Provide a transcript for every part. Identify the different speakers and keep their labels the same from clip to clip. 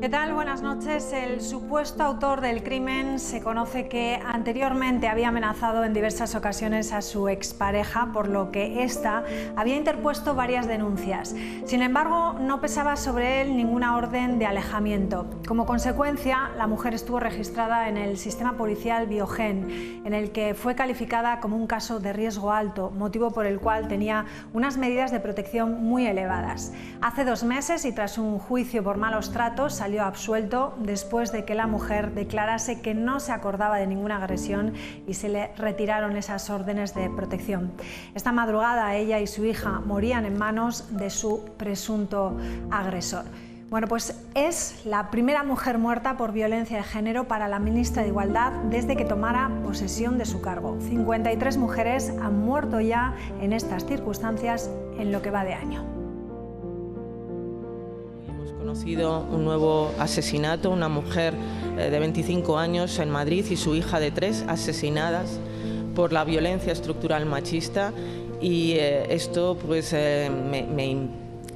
Speaker 1: ¿Qué tal? Buenas noches. El supuesto autor del crimen se conoce que anteriormente había amenazado en diversas ocasiones a su expareja, por lo que ésta había interpuesto varias denuncias. Sin embargo, no pesaba sobre él ninguna orden de alejamiento. Como consecuencia, la mujer estuvo registrada en el sistema policial Biogen, en el que fue calificada como un caso de riesgo alto, motivo por el cual tenía unas medidas de protección muy elevadas. Hace 2 meses, y tras un juicio por malos tratos, salió absuelto después de que la mujer declarase que no se acordaba de ninguna agresión y se le retiraron esas órdenes de protección. Esta madrugada ella y su hija morían en manos de su presunto agresor. Bueno, pues es la primera mujer muerta por violencia de género para la ministra de Igualdad desde que tomara posesión de su cargo. 53 mujeres han muerto ya en estas circunstancias en lo que va de año.
Speaker 2: Conocido un nuevo asesinato, una mujer de 25 años en Madrid y su hija de 3 asesinadas por la violencia estructural machista, y esto pues me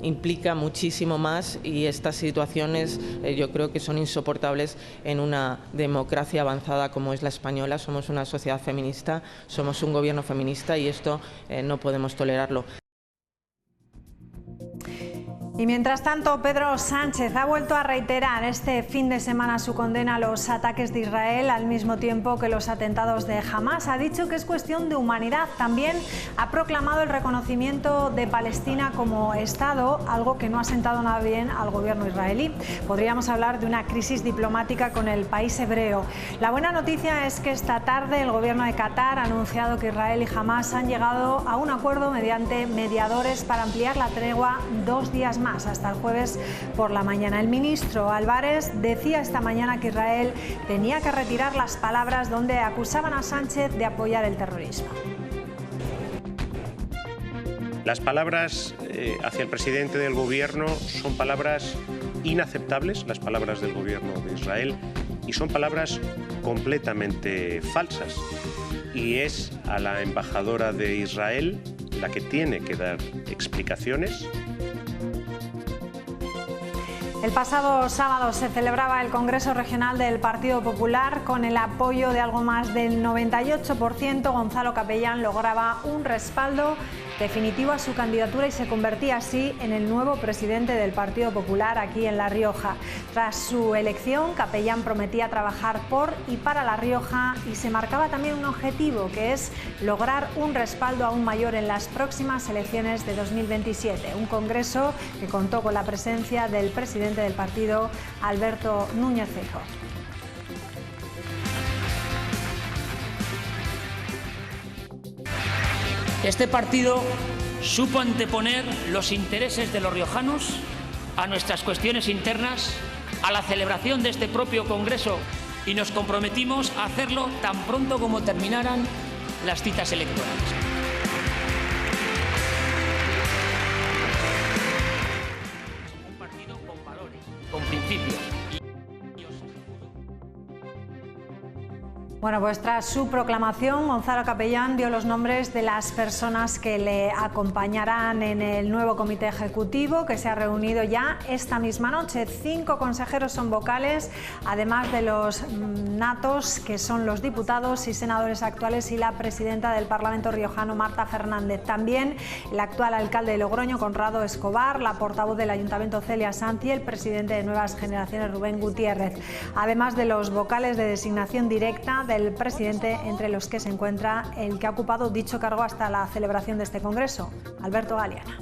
Speaker 2: implica muchísimo más, y estas situaciones yo creo que son insoportables en una democracia avanzada como es la española. Somos una sociedad feminista, somos un gobierno feminista, y esto no podemos tolerarlo.
Speaker 1: Y mientras tanto, Pedro Sánchez ha vuelto a reiterar este fin de semana su condena a los ataques de Israel, al mismo tiempo que los atentados de Hamás. Ha dicho que es cuestión de humanidad. También ha proclamado el reconocimiento de Palestina como Estado, algo que no ha sentado nada bien al gobierno israelí. Podríamos hablar de una crisis diplomática con el país hebreo. La buena noticia es que esta tarde el gobierno de Qatar ha anunciado que Israel y Hamás han llegado a un acuerdo mediante mediadores para ampliar la tregua 2 días más, hasta el jueves por la mañana. El ministro Álvarez decía esta mañana que Israel tenía que retirar las palabras donde acusaban a Sánchez de apoyar el terrorismo.
Speaker 3: Las palabras hacia el presidente del gobierno son palabras inaceptables, las palabras del gobierno de Israel, y son palabras completamente falsas. Y es a la embajadora de Israel la que tiene que dar explicaciones.
Speaker 1: El pasado sábado se celebraba el Congreso Regional del Partido Popular. Con el apoyo de algo más del 98%, Gonzalo Capellán lograba un respaldo definitivo a su candidatura y se convertía así en el nuevo presidente del Partido Popular aquí en La Rioja. Tras su elección, Capellán prometía trabajar por y para La Rioja y se marcaba también un objetivo, que es lograr un respaldo aún mayor en las próximas elecciones de 2027. Un congreso que contó con la presencia del presidente del partido, Alberto Núñez Feijóo.
Speaker 4: Este partido supo anteponer los intereses de los riojanos a nuestras cuestiones internas, a la celebración de este propio Congreso, y nos comprometimos a hacerlo tan pronto como terminaran las citas electorales. Un partido con valores, con principios.
Speaker 1: Bueno, pues tras su proclamación, Gonzalo Capellán dio los nombres de las personas que le acompañarán en el nuevo comité ejecutivo, que se ha reunido ya esta misma noche. 5 consejeros son vocales, además de los natos, que son los diputados y senadores actuales, y la presidenta del Parlamento riojano, Marta Fernández. También el actual alcalde de Logroño, Conrado Escobar, la portavoz del Ayuntamiento, Celia Sanz, y el presidente de Nuevas Generaciones, Rubén Gutiérrez. Además de los vocales de designación directa del presidente, entre los que se encuentra el que ha ocupado dicho cargo hasta la celebración de este Congreso, Alberto Galeana.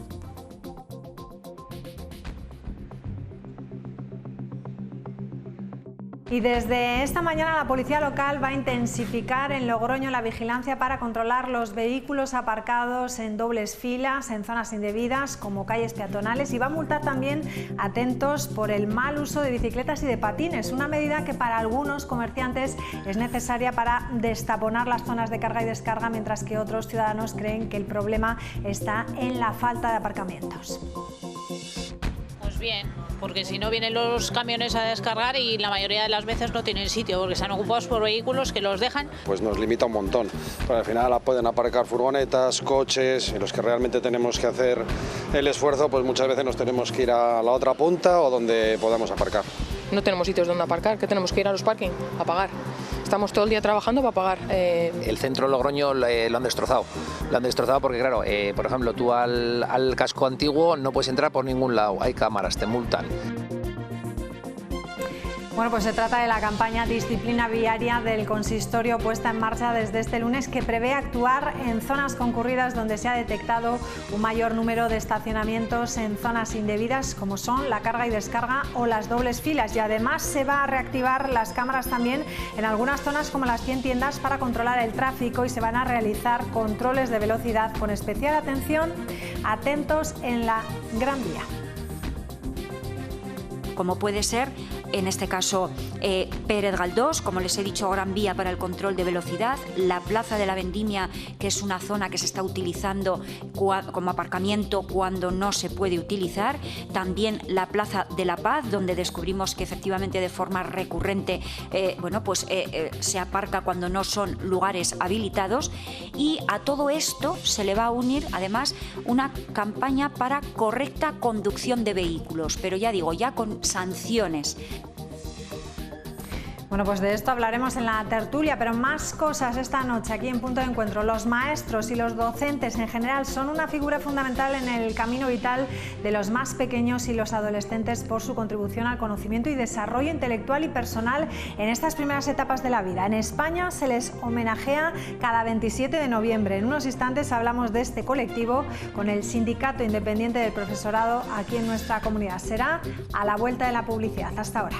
Speaker 1: Y desde esta mañana la policía local va a intensificar en Logroño la vigilancia para controlar los vehículos aparcados en dobles filas, en zonas indebidas como calles peatonales, y va a multar también atentos por el mal uso de bicicletas y de patines, una medida que para algunos comerciantes es necesaria para destaponar las zonas de carga y descarga, mientras que otros ciudadanos creen que el problema está en la falta de aparcamientos.
Speaker 5: Pues bien, porque si no vienen los camiones a descargar y la mayoría de las veces no tienen sitio porque están ocupados por vehículos que los dejan.
Speaker 6: Pues nos limita un montón, porque al final pueden aparcar furgonetas, coches, en los que realmente tenemos que hacer el esfuerzo, pues muchas veces nos tenemos que ir a la otra punta o donde podamos aparcar.
Speaker 7: no tenemos sitios donde aparcar, ¿qué tenemos que ir a los parking? A pagar. Estamos todo el día trabajando para pagar.
Speaker 8: El centro de Logroño lo han destrozado. Lo han destrozado porque, claro, por ejemplo, tú al casco antiguo no puedes entrar por ningún lado. Hay cámaras, te multan.
Speaker 1: Bueno, pues se trata de la campaña Disciplina Viaria del Consistorio puesta en marcha desde este lunes, que prevé actuar en zonas concurridas donde se ha detectado un mayor número de estacionamientos en zonas indebidas, como son la carga y descarga o las dobles filas. Y además se va a reactivar las cámaras también en algunas zonas como las 100 tiendas para controlar el tráfico, y se van a realizar controles de velocidad con especial atención, atentos en la Gran Vía.
Speaker 9: Como puede ser, en este caso, Pérez Galdós, como les he dicho, Gran Vía para el control de velocidad, la Plaza de la Vendimia, que es una zona que se está utilizando como aparcamiento cuando no se puede utilizar, también la Plaza de la Paz, donde descubrimos que efectivamente de forma recurrente se aparca cuando no son lugares habilitados, y a todo esto se le va a unir además una campaña para correcta conducción de vehículos, pero ya digo, ya con sanciones.
Speaker 1: Bueno, pues de esto hablaremos en la tertulia, pero más cosas esta noche aquí en Punto de Encuentro. Los maestros y los docentes en general son una figura fundamental en el camino vital de los más pequeños y los adolescentes por su contribución al conocimiento y desarrollo intelectual y personal en estas primeras etapas de la vida. En España se les homenajea cada 27 de noviembre. En unos instantes hablamos de este colectivo con el Sindicato Independiente del Profesorado aquí en nuestra comunidad. Será a la vuelta de la publicidad. Hasta ahora.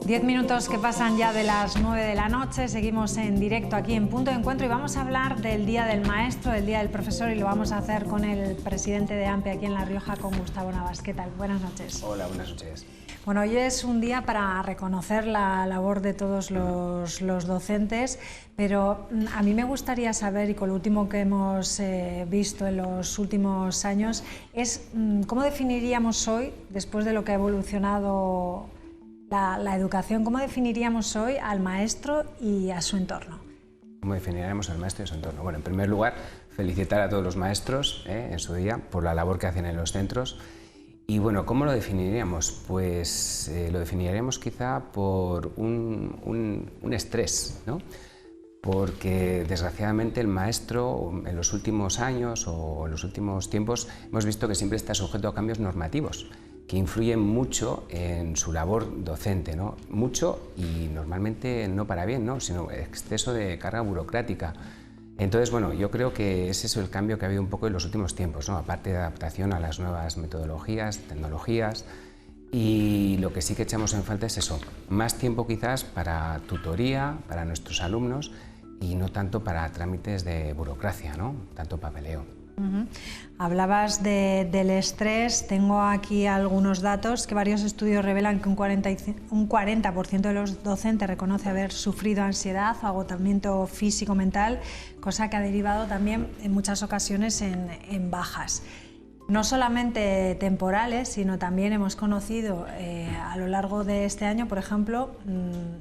Speaker 1: Diez minutos que pasan ya de las 9 de la noche, seguimos en directo aquí en Punto de Encuentro y vamos a hablar del Día del Maestro, del Día del Profesor, y lo vamos a hacer con el presidente de AMPE aquí en La Rioja, con Gustavo Navas. ¿Qué tal? Buenas noches.
Speaker 10: Hola, buenas noches.
Speaker 1: Bueno, hoy es un día para reconocer la labor de todos los docentes, pero a mí me gustaría saber, y con lo último que hemos visto en los últimos años, es cómo definiríamos hoy, después de lo que ha evolucionado la educación, ¿cómo definiríamos hoy al maestro y a su entorno?
Speaker 10: ¿Cómo definiríamos al maestro y a su entorno? Bueno, en primer lugar, felicitar a todos los maestros en su día por la labor que hacen en los centros. Y bueno, ¿cómo lo definiríamos? Pues lo definiríamos quizá por un estrés, ¿no? Porque desgraciadamente el maestro en los últimos años o en los últimos tiempos hemos visto que siempre está sujeto a cambios normativos que influyen mucho en su labor docente, ¿no? Mucho, y normalmente no para bien, ¿no? Sino exceso de carga burocrática. Entonces, bueno, yo creo que ese es el cambio que ha habido un poco en los últimos tiempos, ¿no? Aparte de adaptación a las nuevas metodologías, tecnologías, y lo que sí que echamos en falta es eso, más tiempo quizás para tutoría, para nuestros alumnos, y no tanto para trámites de burocracia, ¿no? Tanto papeleo.
Speaker 1: Hablabas del estrés. Tengo aquí algunos datos que varios estudios revelan que un 40% de los docentes reconoce haber sufrido ansiedad o agotamiento físico-mental, cosa que ha derivado también en muchas ocasiones en bajas. No solamente temporales, sino también hemos conocido a lo largo de este año, por ejemplo,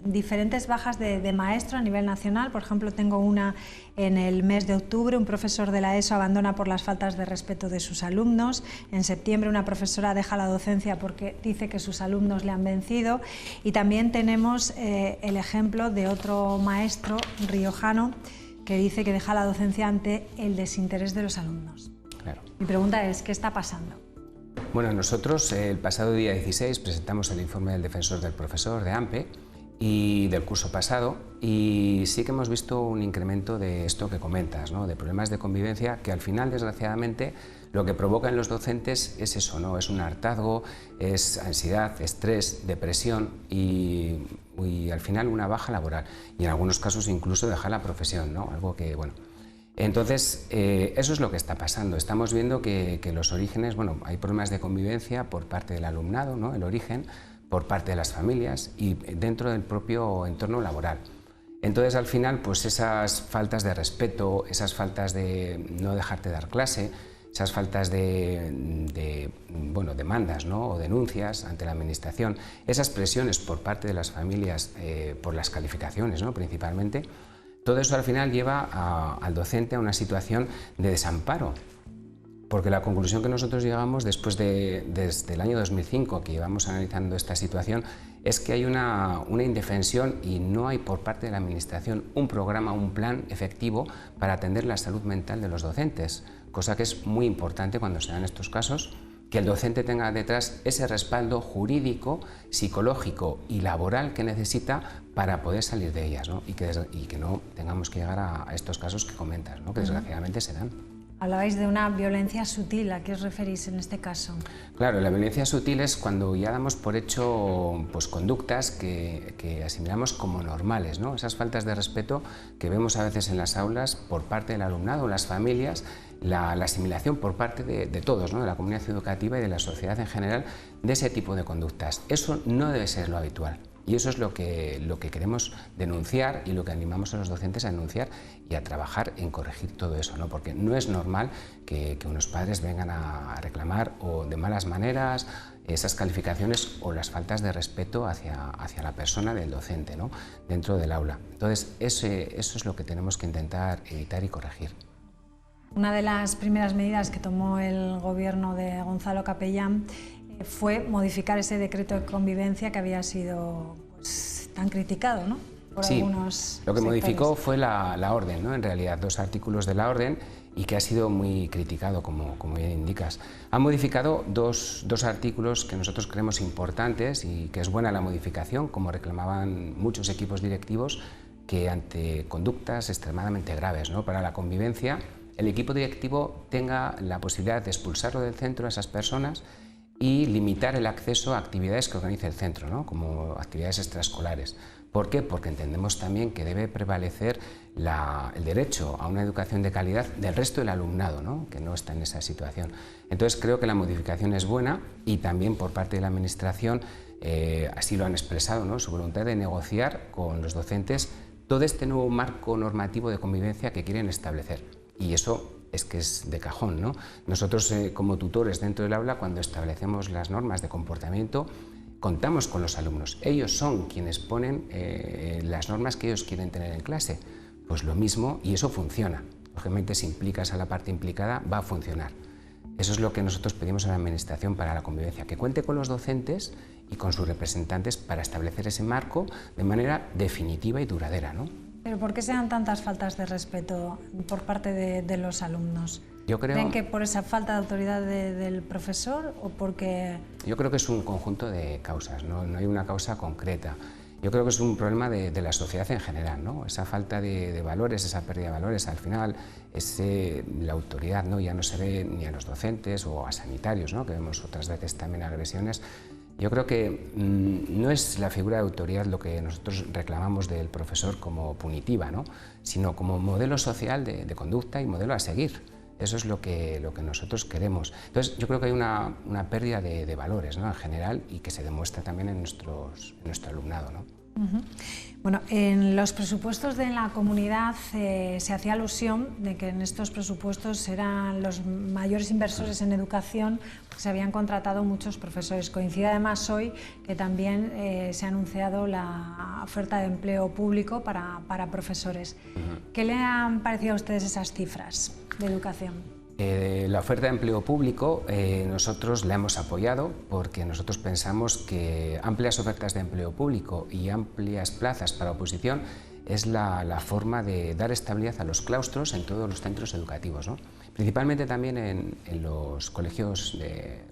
Speaker 1: diferentes bajas de maestro a nivel nacional. Por ejemplo, tengo una en el mes de octubre: un profesor de la ESO abandona por las faltas de respeto de sus alumnos. En septiembre, una profesora deja la docencia porque dice que sus alumnos le han vencido. Y también tenemos el ejemplo de otro maestro riojano que dice que deja la docencia ante el desinterés de los alumnos.
Speaker 10: Claro.
Speaker 1: Mi pregunta es, ¿qué está pasando?
Speaker 10: Bueno, nosotros el pasado día 16 presentamos el informe del defensor del profesor de AMPE y del curso pasado, y sí que hemos visto un incremento de esto que comentas, ¿no? De problemas de convivencia que al final, desgraciadamente, lo que provoca en los docentes es eso, ¿no? Es un hartazgo, es ansiedad, estrés, depresión y al final una baja laboral, y en algunos casos incluso dejar la profesión, ¿no? Algo que, bueno, Entonces, eso es lo que está pasando. Estamos viendo que los orígenes, bueno, hay problemas de convivencia por parte del alumnado, ¿no? El origen, por parte de las familias y dentro del propio entorno laboral. Entonces, al final, pues esas faltas de respeto, esas faltas de no dejarte dar clase, esas faltas de demandas, ¿no? O denuncias ante la administración, esas presiones por parte de las familias por las calificaciones, ¿no? Principalmente, todo eso al final lleva al docente a una situación de desamparo, porque la conclusión que nosotros llegamos desde el año 2005, que llevamos analizando esta situación, es que hay una indefensión y no hay por parte de la administración un programa, un plan efectivo para atender la salud mental de los docentes, cosa que es muy importante cuando se dan estos casos, que el docente tenga detrás ese respaldo jurídico, psicológico y laboral que necesita para poder salir de ellas, ¿no? y que no tengamos que llegar a estos casos que comentas, ¿no? Que desgraciadamente se dan.
Speaker 1: Hablabais de una violencia sutil, ¿a qué os referís en este caso?
Speaker 10: Claro, la violencia sutil es cuando ya damos por hecho pues, conductas que asimilamos como normales, ¿no? Esas faltas de respeto que vemos a veces en las aulas por parte del alumnado, las familias, la asimilación por parte de todos, ¿no? De la comunidad educativa y de la sociedad en general, de ese tipo de conductas. Eso no debe ser lo habitual. Y eso es lo que queremos denunciar y lo que animamos a los docentes a denunciar y a trabajar en corregir todo eso, ¿no? Porque no es normal que unos padres vengan a reclamar o de malas maneras esas calificaciones o las faltas de respeto hacia la persona del docente, ¿no? Dentro del aula. Entonces, eso es lo que tenemos que intentar evitar y corregir.
Speaker 1: Una de las primeras medidas que tomó el gobierno de Gonzalo Capellán fue modificar ese decreto de convivencia que había sido pues, tan criticado, ¿no? Por algunos
Speaker 10: lo que
Speaker 1: sectores.
Speaker 10: Modificó fue la orden, ¿no? En realidad, 2 artículos de la orden y que ha sido muy criticado, como bien indicas. Ha modificado dos artículos que nosotros creemos importantes y que es buena la modificación, como reclamaban muchos equipos directivos, que ante conductas extremadamente graves, ¿no? Para la convivencia, el equipo directivo tenga la posibilidad de expulsarlo del centro a esas personas y limitar el acceso a actividades que organiza el centro, ¿no? Como actividades extraescolares. ¿Por qué? Porque entendemos también que debe prevalecer el derecho a una educación de calidad del resto del alumnado, ¿no? Que no está en esa situación. Entonces creo que la modificación es buena y también por parte de la Administración así lo han expresado, ¿no? Su voluntad de negociar con los docentes todo este nuevo marco normativo de convivencia que quieren establecer. Y eso es que es de cajón, ¿no? Nosotros como tutores dentro del aula, cuando establecemos las normas de comportamiento, contamos con los alumnos. Ellos son quienes ponen las normas que ellos quieren tener en clase. Pues lo mismo, y eso funciona. Lógicamente, si implicas a la parte implicada, va a funcionar. Eso es lo que nosotros pedimos a la Administración para la convivencia, que cuente con los docentes y con sus representantes para establecer ese marco de manera definitiva y duradera, ¿no?
Speaker 1: ¿Pero por qué se dan tantas faltas de respeto por parte de los alumnos?
Speaker 10: Yo creo...
Speaker 1: ¿Ven que por esa falta de autoridad del profesor o porque...?
Speaker 10: Yo creo que es un conjunto de causas, no hay una causa concreta. Yo creo que es un problema de la sociedad en general, ¿no? Esa falta de valores, esa pérdida de valores, al final la autoridad, ¿no? Ya no se ve ni a los docentes o a sanitarios, ¿no? Que vemos otras veces también agresiones. Yo creo que no es la figura de autoridad lo que nosotros reclamamos del profesor como punitiva, ¿no? Sino como modelo social de conducta y modelo a seguir. Eso es lo que nosotros queremos. Entonces, yo creo que hay una pérdida de valores, ¿no? En general, y que se demuestra también en nuestro alumnado, ¿no?
Speaker 1: Bueno, en los presupuestos de la comunidad se hacía alusión de que en estos presupuestos eran los mayores inversores en educación, porque se habían contratado muchos profesores. Coincide además hoy que también se ha anunciado la oferta de empleo público para profesores. ¿Qué le han parecido a ustedes esas cifras de educación?
Speaker 10: La oferta de empleo público nosotros la hemos apoyado porque nosotros pensamos que amplias ofertas de empleo público y amplias plazas para oposición es la forma de dar estabilidad a los claustros en todos los centros educativos, ¿no? Principalmente también en los colegios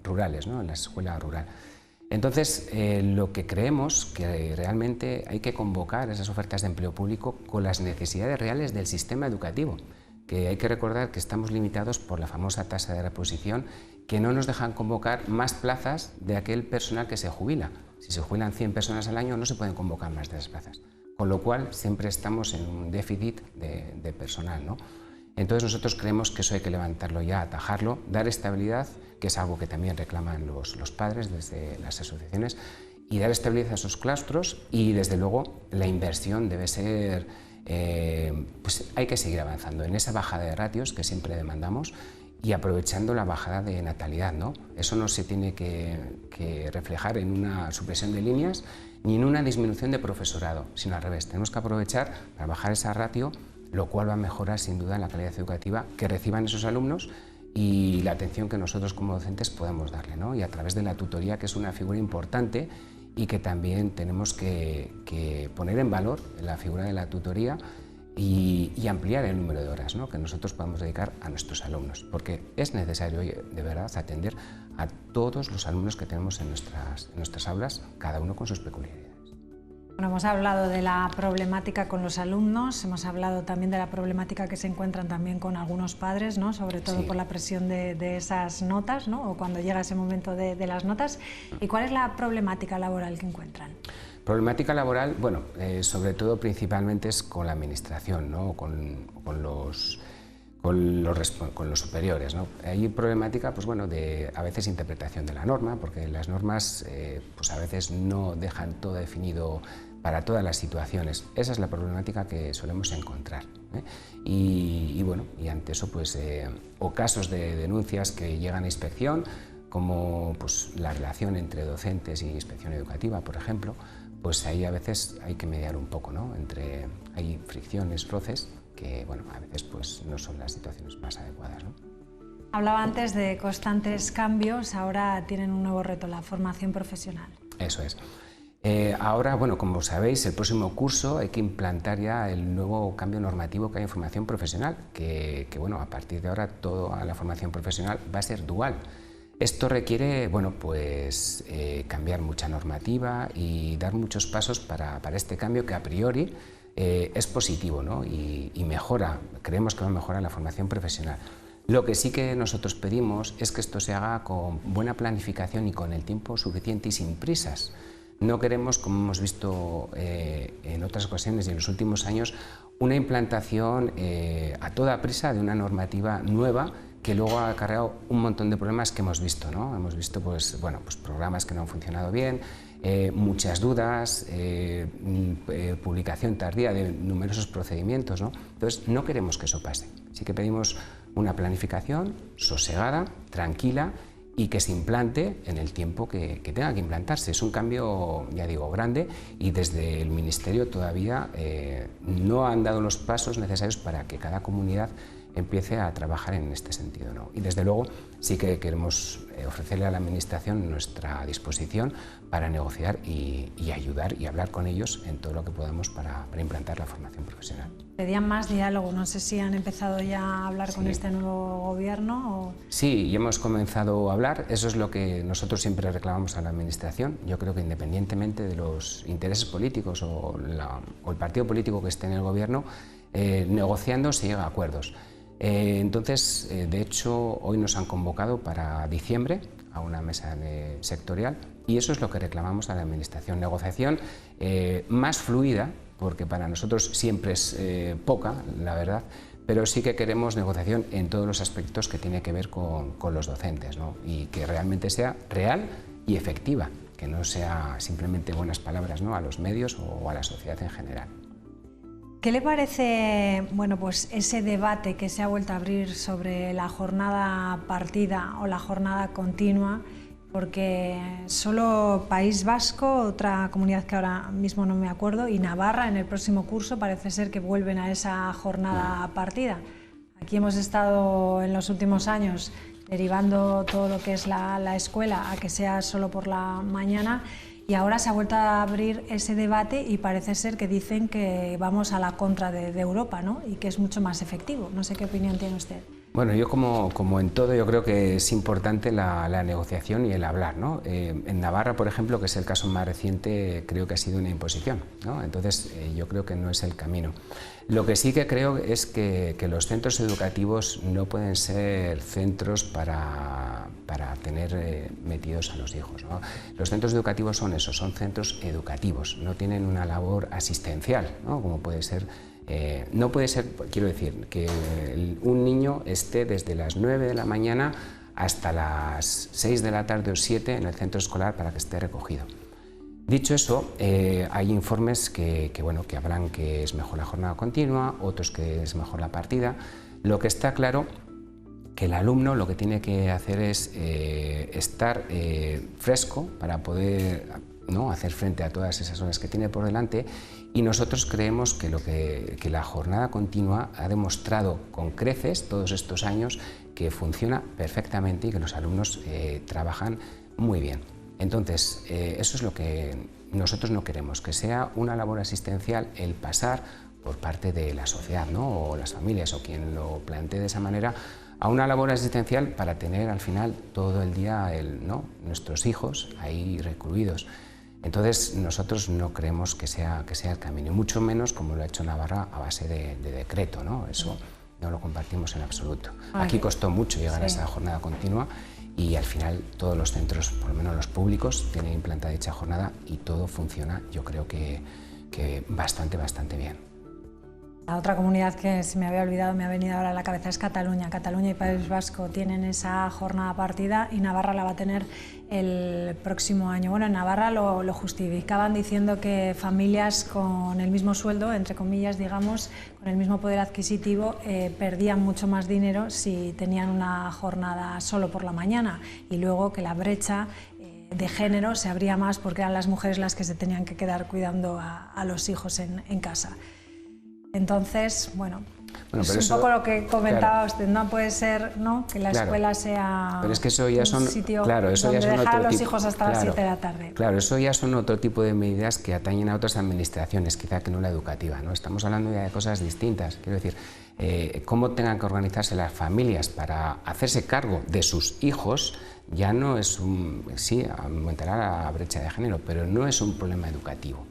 Speaker 10: rurales, ¿no? En la escuela rural. Entonces, lo que creemos que realmente hay que convocar esas ofertas de empleo público con las necesidades reales del sistema educativo. Que hay que recordar que estamos limitados por la famosa tasa de reposición, que no nos dejan convocar más plazas de aquel personal que se jubila. Si se jubilan 100 personas al año, no se pueden convocar más de esas plazas. Con lo cual, siempre estamos en un déficit de personal, ¿no? Entonces nosotros creemos que eso hay que levantarlo ya, atajarlo, dar estabilidad, que es algo que también reclaman los padres desde las asociaciones, y dar estabilidad a esos claustros, y desde luego la inversión debe ser, pues hay que seguir avanzando en esa bajada de ratios que siempre demandamos y aprovechando la bajada de natalidad, ¿no? Eso no se tiene que reflejar en una supresión de líneas ni en una disminución de profesorado, sino al revés. Tenemos que aprovechar para bajar esa ratio, lo cual va a mejorar sin duda la calidad educativa que reciban esos alumnos y la atención que nosotros como docentes podemos darle, ¿no? Y a través de la tutoría, que es una figura importante y que también tenemos que poner en valor la figura de la tutoría y ampliar el número de horas, ¿no?, que nosotros podemos dedicar a nuestros alumnos, porque es necesario de verdad atender a todos los alumnos que tenemos en nuestras aulas, cada uno con sus peculiaridades.
Speaker 1: Bueno, hemos hablado de la problemática con los alumnos, hemos hablado también de la problemática que se encuentran también con algunos padres, ¿no?, sobre todo por la presión de esas notas, ¿no?, o cuando llega ese momento de las notas. ¿Y cuál es la problemática laboral que encuentran?
Speaker 10: Problemática laboral, bueno, sobre todo principalmente es con la administración, ¿no?, con los superiores, ¿no? Hay problemática, pues bueno, de a veces interpretación de la norma, porque las normas pues a veces no dejan todo definido para todas las situaciones. Esa es la problemática que solemos encontrar, ¿eh? Y bueno, y ante eso pues o casos de denuncias que llegan a inspección, como pues la relación entre docentes y inspección educativa, por ejemplo, pues ahí a veces hay que mediar un poco, ¿no?, hay fricciones, roces, que bueno, a veces pues no son las situaciones más adecuadas, ¿no?
Speaker 1: Hablaba antes de constantes cambios, ahora tienen un nuevo reto, la formación profesional.
Speaker 10: Eso es. Ahora, bueno, como sabéis, el próximo curso hay que implantar ya el nuevo cambio normativo que hay en formación profesional, que bueno, a partir de ahora toda la formación profesional va a ser dual. Esto requiere, bueno, pues cambiar mucha normativa y dar muchos pasos para este cambio que a priori es positivo, ¿no?, y mejora, creemos que va a mejorar la formación profesional. Lo que sí que nosotros pedimos es que esto se haga con buena planificación y con el tiempo suficiente y sin prisas. No queremos, como hemos visto en otras ocasiones y en los últimos años, una implantación a toda prisa de una normativa nueva que luego ha acarreado un montón de problemas que hemos visto, ¿no? Hemos visto pues, bueno, pues programas que no han funcionado bien, muchas dudas, publicación tardía de numerosos procedimientos, ¿no? Entonces no queremos que eso pase. Sí que pedimos una planificación sosegada, tranquila, y que se implante en el tiempo que tenga que implantarse. Es un cambio, ya digo, grande, y desde el Ministerio todavía no han dado los pasos necesarios para que cada comunidad empiece a trabajar en este sentido, ¿no? Y desde luego sí que queremos ofrecerle a la Administración nuestra disposición para negociar y ayudar y hablar con ellos en todo lo que podamos para implantar la formación profesional.
Speaker 1: Pedían más diálogo, no sé si han empezado ya a hablar con este nuevo gobierno o...
Speaker 10: Sí, y hemos comenzado a hablar, eso es lo que nosotros siempre reclamamos a la Administración. Yo creo que independientemente de los intereses políticos o el partido político que esté en el gobierno, negociando se llega a acuerdos. Entonces, de hecho, hoy nos han convocado para diciembre a una mesa sectorial y eso es lo que reclamamos a la Administración. Negociación más fluida, porque para nosotros siempre es poca, la verdad, pero sí que queremos negociación en todos los aspectos que tiene que ver con los docentes, ¿no? Y que realmente sea real y efectiva, que no sea simplemente buenas palabras, ¿no?, a los medios o a la sociedad en general.
Speaker 1: ¿Qué le parece, bueno, pues ese debate que se ha vuelto a abrir sobre la jornada partida o la jornada continua? Porque solo País Vasco, otra comunidad que ahora mismo no me acuerdo, y Navarra en el próximo curso parece ser que vuelven a esa jornada partida. Aquí hemos estado en los últimos años derivando todo lo que es la escuela a que sea solo por la mañana. Y ahora se ha vuelto a abrir ese debate y parece ser que dicen que vamos a la contra de Europa, ¿no?, y que es mucho más efectivo. No sé qué opinión tiene usted.
Speaker 10: Bueno, yo como en todo, yo creo que es importante la negociación y el hablar, ¿no? En Navarra, por ejemplo, que es el caso más reciente, creo que ha sido una imposición, ¿no? Entonces, yo creo que no es el camino. Lo que sí que creo es que los centros educativos no pueden ser centros para tener metidos a los hijos, ¿no? Los centros educativos son eso, son centros educativos, no tienen una labor asistencial, ¿no?, como puede ser No puede ser, quiero decir, que un niño esté desde las 9 de la mañana hasta las 6 de la tarde o 7 en el centro escolar para que esté recogido. Dicho eso, hay informes que hablan que es mejor la jornada continua, otros que es mejor la partida. Lo que está claro que el alumno lo que tiene que hacer es estar fresco para poder hacer frente a todas esas horas que tiene por delante, y nosotros creemos que la jornada continua ha demostrado con creces todos estos años que funciona perfectamente y que los alumnos trabajan muy bien. Entonces, eso es lo que nosotros no queremos, que sea una labor asistencial el pasar por parte de la sociedad, o las familias, o quien lo plantee de esa manera, a una labor asistencial para tener al final todo el día nuestros hijos ahí recluidos. Entonces, nosotros no creemos que sea el camino, mucho menos como lo ha hecho Navarra a base de decreto, Eso no lo compartimos en absoluto. Aquí costó mucho llegar a esa jornada continua y al final todos los centros, por lo menos los públicos, tienen implantada dicha jornada y todo funciona, yo creo que bastante bien.
Speaker 1: La otra comunidad que se me había olvidado, me ha venido ahora a la cabeza, es Cataluña. Cataluña y País Vasco tienen esa jornada partida y Navarra la va a tener el próximo año. Bueno, en Navarra lo justificaban diciendo que familias con el mismo sueldo, entre comillas, digamos, con el mismo poder adquisitivo, perdían mucho más dinero si tenían una jornada solo por la mañana, y luego que la brecha de género se abría más porque eran las mujeres las que se tenían que quedar cuidando a los hijos en casa. Entonces, bueno, es un poco lo que comentaba usted, no puede ser que la escuela sea
Speaker 10: pero es que eso ya son,
Speaker 1: un sitio
Speaker 10: donde
Speaker 1: dejar a los hijos hasta las 7 de la tarde.
Speaker 10: Claro, eso ya son otro tipo de medidas que atañen a otras administraciones, quizá que no la educativa, Estamos hablando ya de cosas distintas, quiero decir, cómo tengan que organizarse las familias para hacerse cargo de sus hijos, ya no es sí, aumentará la brecha de género, pero no es un problema educativo,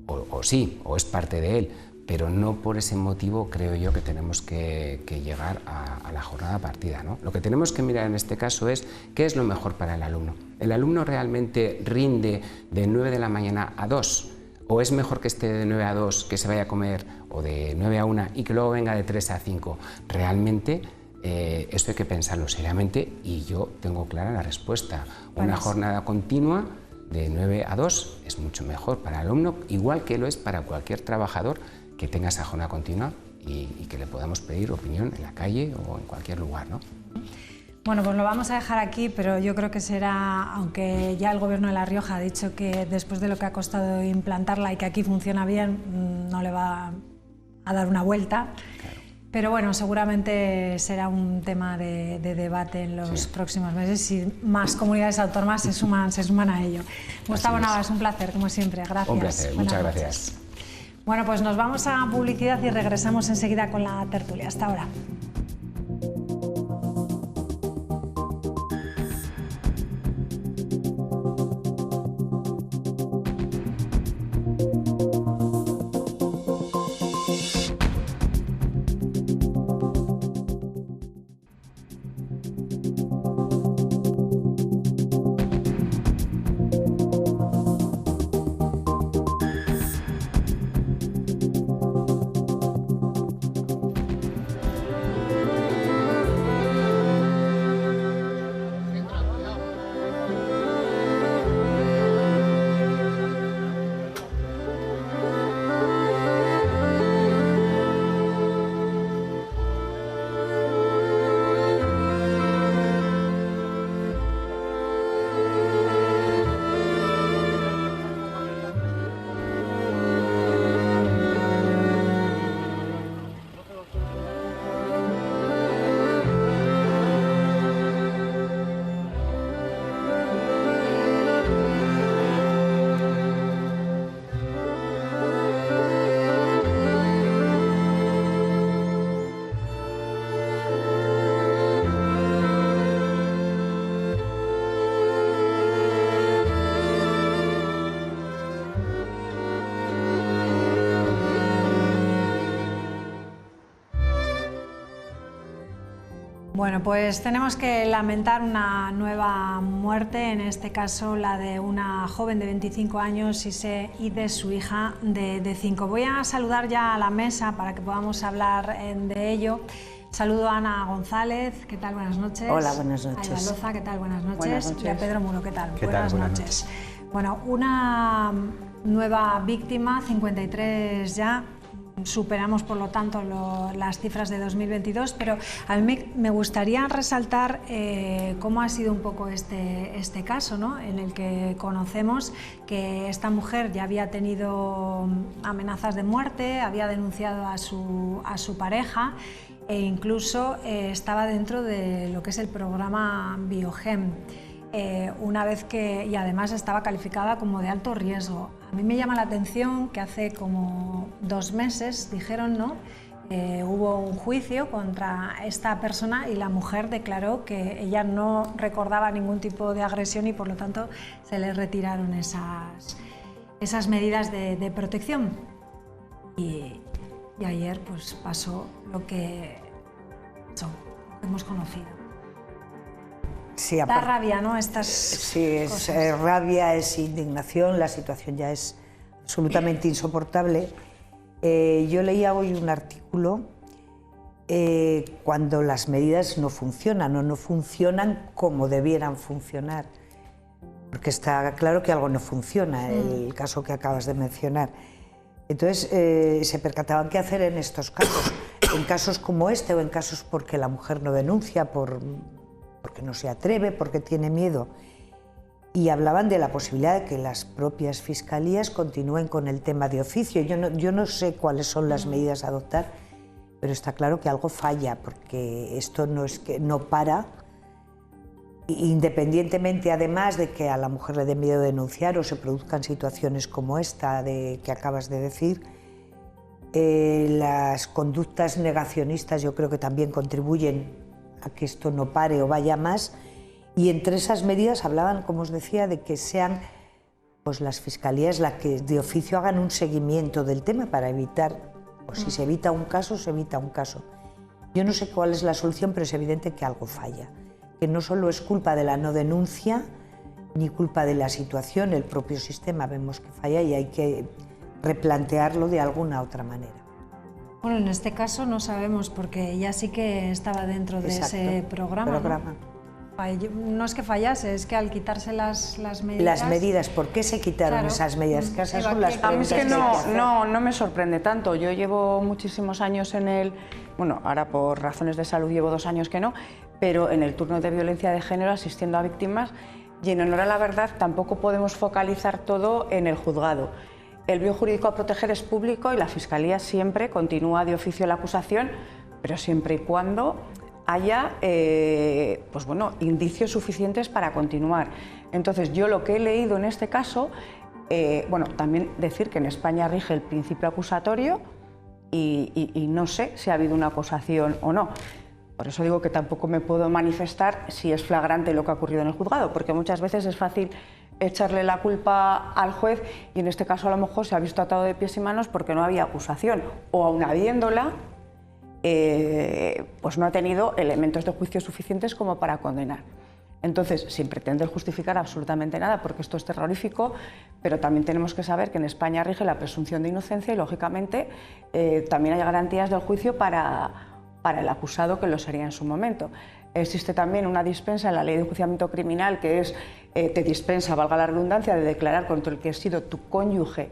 Speaker 10: o sí, o es parte de él. Pero no por ese motivo creo yo que tenemos que llegar a la jornada partida, Lo que tenemos que mirar en este caso es qué es lo mejor para el alumno. ¿El alumno realmente rinde de 9 de la mañana a 2? ¿O es mejor que esté de 9 a 2, que se vaya a comer, o de 9 a 1 y que luego venga de 3 a 5? Realmente esto hay que pensarlo seriamente y yo tengo clara la respuesta. Una jornada continua de 9 a 2 es mucho mejor para el alumno, igual que lo es para cualquier trabajador que tenga esa jornada continua y que le podamos pedir opinión en la calle o en cualquier lugar,
Speaker 1: Bueno, pues lo vamos a dejar aquí, pero yo creo que será, aunque ya el Gobierno de La Rioja ha dicho que después de lo que ha costado implantarla y que aquí funciona bien, no le va a dar una vuelta. Claro. Pero bueno, seguramente será un tema de debate en los próximos meses y más comunidades autónomas se suman a ello. Gustavo Navas, un placer, como siempre. Gracias.
Speaker 10: Un placer, muchas gracias.
Speaker 1: Bueno, pues nos vamos a publicidad y regresamos enseguida con la tertulia. Hasta ahora. Bueno, pues tenemos que lamentar una nueva muerte, en este caso la de una joven de 25 años y de su hija de 5. Voy a saludar ya a la mesa para que podamos hablar de ello. Saludo a Ana González, ¿qué tal? Buenas noches.
Speaker 11: Hola, buenas noches.
Speaker 1: A Eva Loza, ¿qué tal? Buenas noches.
Speaker 11: Buenas noches.
Speaker 1: Y a Pedro Muro, ¿qué tal?
Speaker 10: ¿Qué tal? Buenas noches.
Speaker 1: Bueno, una nueva víctima, 53 ya. Superamos, por lo tanto, las cifras de 2022, pero a mí me gustaría resaltar cómo ha sido un poco este caso, ¿no? En el que conocemos que esta mujer ya había tenido amenazas de muerte, había denunciado a su pareja e incluso estaba dentro de lo que es el programa Biogem. Una vez que, y además estaba calificada como de alto riesgo. A mí me llama la atención que hace como 2 meses dijeron, ¿no? Hubo un juicio contra esta persona y la mujer declaró que ella no recordaba ningún tipo de agresión y por lo tanto se le retiraron esas medidas de protección. Y ayer pues pasó lo que hemos conocido.
Speaker 11: Sí,
Speaker 1: da rabia, ¿no?
Speaker 11: Sí, es rabia, es indignación, la situación ya es absolutamente insoportable. Yo leía hoy un artículo cuando las medidas no funcionan o no funcionan como debieran funcionar, porque está claro que algo no funciona, el caso que acabas de mencionar. Entonces se percataban qué hacer en estos casos, en casos como este o en casos porque la mujer no denuncia, porque no se atreve, porque tiene miedo. Y hablaban de la posibilidad de que las propias fiscalías continúen con el tema de oficio. Yo no sé cuáles son las medidas a adoptar, pero está claro que algo falla, porque esto no es que no para, independientemente además de que a la mujer le dé miedo denunciar o se produzcan situaciones como esta que acabas de decir. Las conductas negacionistas yo creo que también contribuyen a que esto no pare o vaya más, y entre esas medidas hablaban, como os decía, de que sean pues las fiscalías las que de oficio hagan un seguimiento del tema para evitar, o si se evita un caso, se evita un caso. Yo no sé cuál es la solución, pero es evidente que algo falla, que no solo es culpa de la no denuncia, ni culpa de la situación, el propio sistema vemos que falla y hay que replantearlo de alguna otra manera.
Speaker 1: Bueno, en este caso no sabemos porque ella sí que estaba dentro de ese programa. No es que fallase, es que al quitarse las medidas...
Speaker 11: Las medidas, ¿por qué se quitaron esas medidas? Que esas son las
Speaker 12: a mí es que no me sorprende tanto. Yo llevo muchísimos años en el... Bueno, ahora por razones de salud llevo 2 años que no, pero en el turno de violencia de género asistiendo a víctimas, y en honor a la verdad tampoco podemos focalizar todo en el juzgado. El biojurídico a proteger es público y la Fiscalía siempre continúa de oficio la acusación, pero siempre y cuando haya pues bueno, indicios suficientes para continuar. Entonces, yo lo que he leído en este caso, bueno, también decir que en España rige el principio acusatorio y no sé si ha habido una acusación o no. Por eso digo que tampoco me puedo manifestar si es flagrante lo que ha ocurrido en el juzgado, porque muchas veces es fácil echarle la culpa al juez y en este caso a lo mejor se ha visto atado de pies y manos porque no había acusación o aun habiéndola pues no ha tenido elementos de juicio suficientes como para condenar. Entonces, sin pretender justificar absolutamente nada, porque esto es terrorífico, pero también tenemos que saber que en España rige la presunción de inocencia y lógicamente también hay garantías del juicio para el acusado, que lo sería en su momento. Existe también una dispensa en la Ley de Enjuiciamiento Criminal que es, te dispensa, valga la redundancia, de declarar contra el que ha sido tu cónyuge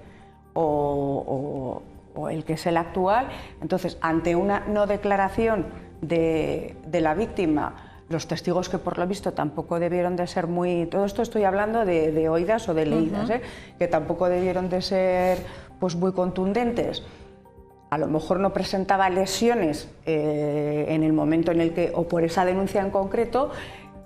Speaker 12: o el que es el actual. Entonces, ante una no declaración de la víctima, los testigos que por lo visto tampoco debieron de ser muy... Todo esto estoy hablando de oídas o de leídas, que tampoco debieron de ser pues, muy contundentes. A lo mejor no presentaba lesiones en el momento en el que, o por esa denuncia en concreto,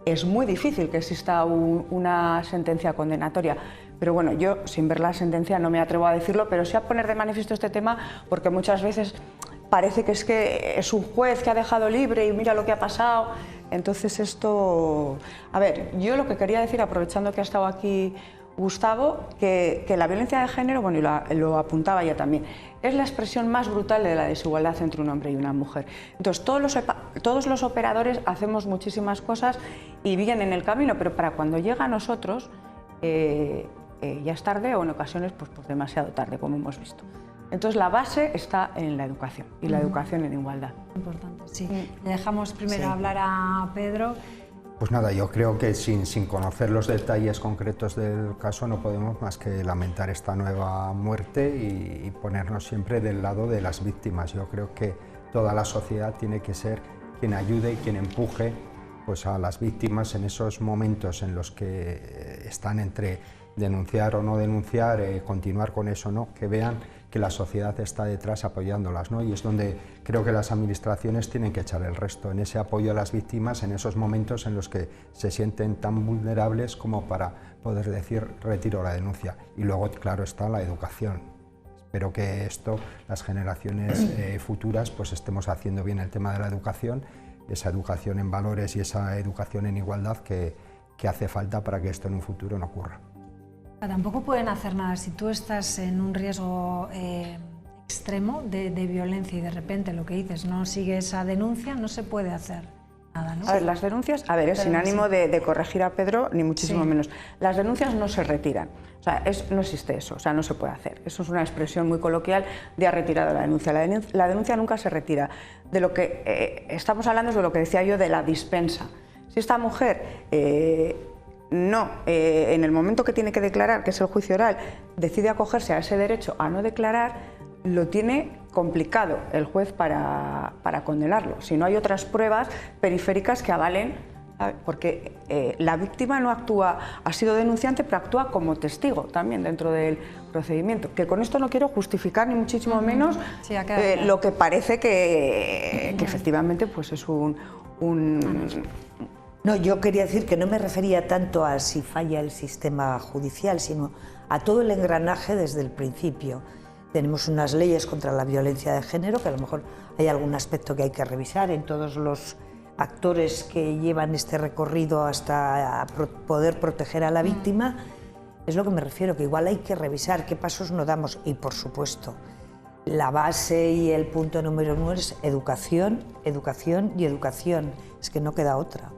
Speaker 12: es muy difícil que exista una sentencia condenatoria. Pero bueno, yo sin ver la sentencia no me atrevo a decirlo, pero sí a poner de manifiesto este tema porque muchas veces parece que es un juez que ha dejado libre y mira lo que ha pasado. Entonces esto... A ver, yo lo que quería decir, aprovechando que ha estado aquí Gustavo, que la violencia de género, bueno, y lo apuntaba ya también, es la expresión más brutal de la desigualdad entre un hombre y una mujer. Entonces, todos los operadores hacemos muchísimas cosas y vienen en el camino, pero para cuando llega a nosotros ya es tarde o en ocasiones pues demasiado tarde, como hemos visto. Entonces, la base está en la educación y la educación en igualdad.
Speaker 1: Importante, sí. Le dejamos primero hablar a Pedro.
Speaker 13: Pues nada, yo creo que sin conocer los detalles concretos del caso no podemos más que lamentar esta nueva muerte y ponernos siempre del lado de las víctimas. Yo creo que toda la sociedad tiene que ser quien ayude y quien empuje pues, a las víctimas en esos momentos en los que están entre denunciar o no denunciar, continuar con eso o no, que vean que la sociedad está detrás apoyándolas, ¿no? Y es donde creo que las administraciones tienen que echar el resto, en ese apoyo a las víctimas, en esos momentos en los que se sienten tan vulnerables como para poder decir retiro la denuncia. Y luego, claro, está la educación. Espero que esto, las generaciones futuras, pues estemos haciendo bien el tema de la educación, esa educación en valores y esa educación en igualdad que hace falta para que esto en un futuro no ocurra.
Speaker 1: Tampoco pueden hacer nada si tú estás en un riesgo extremo de violencia y de repente lo que dices no sigue esa denuncia, no se puede hacer nada, ¿no?
Speaker 12: A ver, las denuncias, sin ánimo de corregir a Pedro, ni muchísimo menos, las denuncias no se retiran, o sea, no existe eso, o sea, no se puede hacer. Eso es una expresión muy coloquial de ha retirado la denuncia. La denuncia nunca se retira. De lo que estamos hablando es de lo que decía yo de la dispensa. Si esta mujer en el momento que tiene que declarar, que es el juicio oral, decide acogerse a ese derecho a no declarar, lo tiene complicado el juez para condenarlo. Si no hay otras pruebas periféricas que avalen, porque la víctima no actúa, ha sido denunciante, pero actúa como testigo también dentro del procedimiento. Que con esto no quiero justificar ni muchísimo menos lo que parece que efectivamente pues es
Speaker 11: No, yo quería decir que no me refería tanto a si falla el sistema judicial, sino a todo el engranaje desde el principio. Tenemos unas leyes contra la violencia de género, que a lo mejor hay algún aspecto que hay que revisar en todos los actores que llevan este recorrido hasta poder proteger a la víctima. Es lo que me refiero, que igual hay que revisar qué pasos no damos. Y por supuesto, la base y el punto número 1 es educación, educación y educación. Es que no queda otra.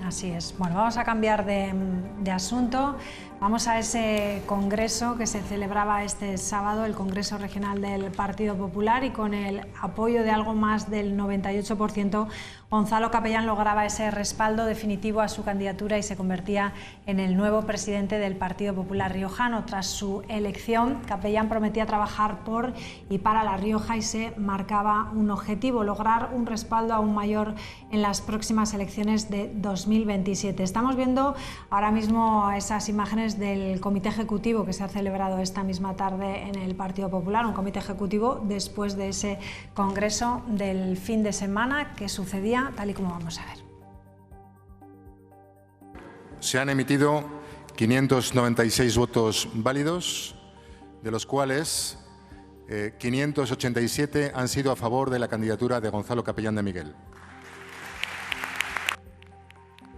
Speaker 1: Así es. Bueno, vamos a cambiar de asunto. Vamos a ese congreso que se celebraba este sábado, el Congreso Regional del Partido Popular, y con el apoyo de algo más del 98%, Gonzalo Capellán lograba ese respaldo definitivo a su candidatura y se convertía en el nuevo presidente del Partido Popular riojano. Tras su elección, Capellán prometía trabajar por y para La Rioja y se marcaba un objetivo: lograr un respaldo aún mayor en las próximas elecciones de 2027. Estamos viendo ahora mismo esas imágenes del comité ejecutivo que se ha celebrado esta misma tarde en el Partido Popular, un comité ejecutivo después de ese congreso del fin de semana que sucedía tal y como vamos a ver.
Speaker 14: Se han emitido 596 votos válidos, de los cuales 587 han sido a favor de la candidatura de Gonzalo Capellán de Miguel.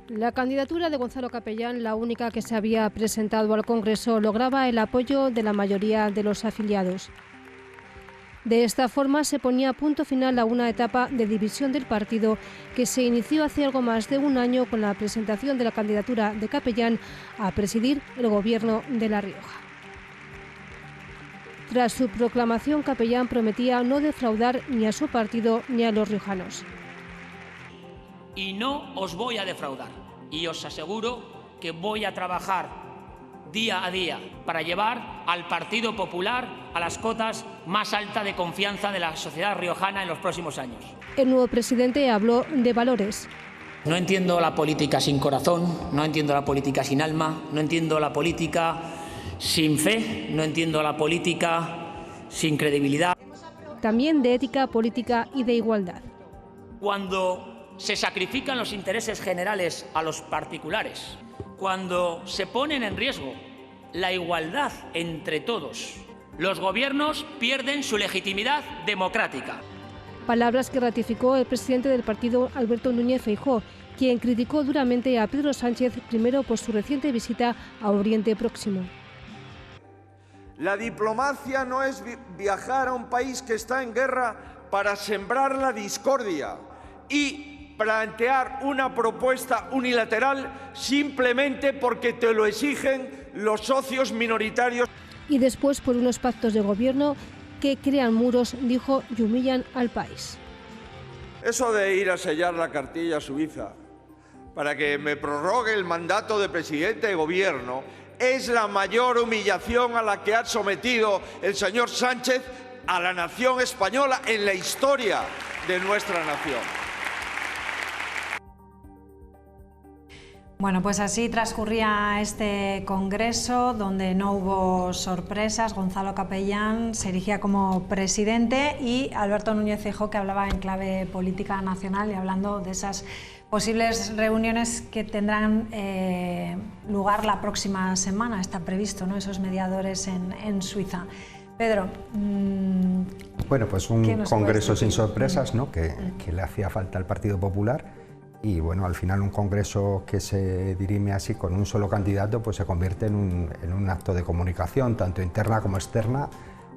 Speaker 15: La candidatura de Gonzalo Capellán, la única que se había presentado al Congreso, lograba el apoyo de la mayoría de los afiliados. De esta forma se ponía punto final a una etapa de división del partido que se inició hace algo más de un año con la presentación de la candidatura de Capellán a presidir el gobierno de La Rioja. Tras su proclamación, Capellán prometía no defraudar ni a su partido ni a los riojanos.
Speaker 4: Y no os voy a defraudar. Y os aseguro que voy a trabajar día a día para llevar al Partido Popular a las cotas más altas de confianza de la sociedad riojana en los próximos años.
Speaker 15: El nuevo presidente habló de valores.
Speaker 4: No entiendo la política sin corazón, no entiendo la política sin alma, no entiendo la política sin fe, no entiendo la política sin credibilidad.
Speaker 15: También de ética, política y de igualdad.
Speaker 4: Cuando se sacrifican los intereses generales a los particulares, cuando se ponen en riesgo la igualdad entre todos, los gobiernos pierden su legitimidad democrática.
Speaker 15: Palabras que ratificó el presidente del partido, Alberto Núñez Feijóo, quien criticó duramente a Pedro Sánchez, primero por su reciente visita a Oriente Próximo.
Speaker 16: La diplomacia no es viajar a un país que está en guerra para sembrar la discordia y plantear una propuesta unilateral simplemente porque te lo exigen los socios minoritarios.
Speaker 15: Y después por unos pactos de gobierno que crean muros, dijo, y humillan al país.
Speaker 16: Eso de ir a sellar la cartilla suiza para que me prorrogue el mandato de presidente de gobierno es la mayor humillación a la que ha sometido el señor Sánchez a la nación española en la historia de nuestra nación.
Speaker 1: Bueno, pues así transcurría este congreso donde no hubo sorpresas. Gonzalo Capellán se erigía como presidente y Alberto Núñez Feijóo, que hablaba en clave política nacional y hablando de esas posibles reuniones que tendrán lugar la próxima semana. Está previsto, ¿no?, esos mediadores en Suiza. Pedro.
Speaker 13: Bueno, pues un congreso sin sorpresas, ¿no?, que le hacía falta al Partido Popular. Y bueno, al final un congreso que se dirime así con un solo candidato pues se convierte en un acto de comunicación, tanto interna como externa,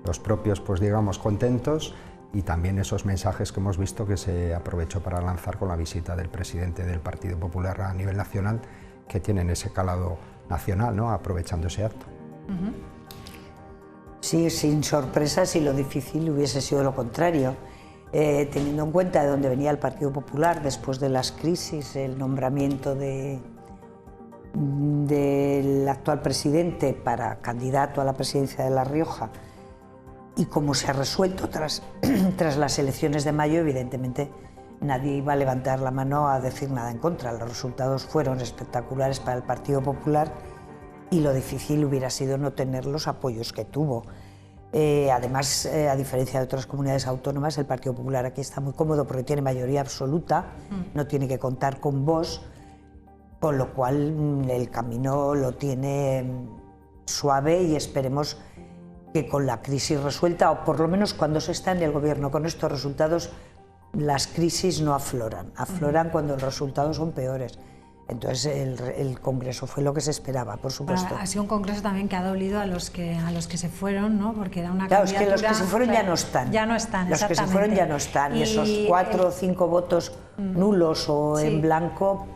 Speaker 13: los propios pues digamos contentos y también esos mensajes que hemos visto que se aprovechó para lanzar con la visita del presidente del Partido Popular a nivel nacional, que tienen ese calado nacional, ¿no?, aprovechando ese acto.
Speaker 11: Sí, sin sorpresas, y lo difícil hubiese sido lo contrario. Teniendo en cuenta de dónde venía el Partido Popular después de las crisis, el nombramiento del actual presidente para candidato a la presidencia de La Rioja y cómo se ha resuelto tras las elecciones de mayo, evidentemente nadie iba a levantar la mano a decir nada en contra. Los resultados fueron espectaculares para el Partido Popular y lo difícil hubiera sido no tener los apoyos que tuvo. Además, a diferencia de otras comunidades autónomas, el Partido Popular aquí está muy cómodo porque tiene mayoría absoluta, no tiene que contar con Vox, con lo cual el camino lo tiene suave y esperemos que con la crisis resuelta, o por lo menos cuando se está en el gobierno con estos resultados, las crisis no afloran, afloran cuando los resultados son peores. Entonces el congreso fue lo que se esperaba, por supuesto.
Speaker 1: Ha sido un congreso también que ha dolido a los que se fueron, ¿no? Porque era una
Speaker 11: candidatura...
Speaker 1: Claro,
Speaker 11: es que los que se fueron ya no están.
Speaker 1: Ya no están,
Speaker 11: los que se fueron ya no están. Y esos 4 o 5 votos nulos o en blanco,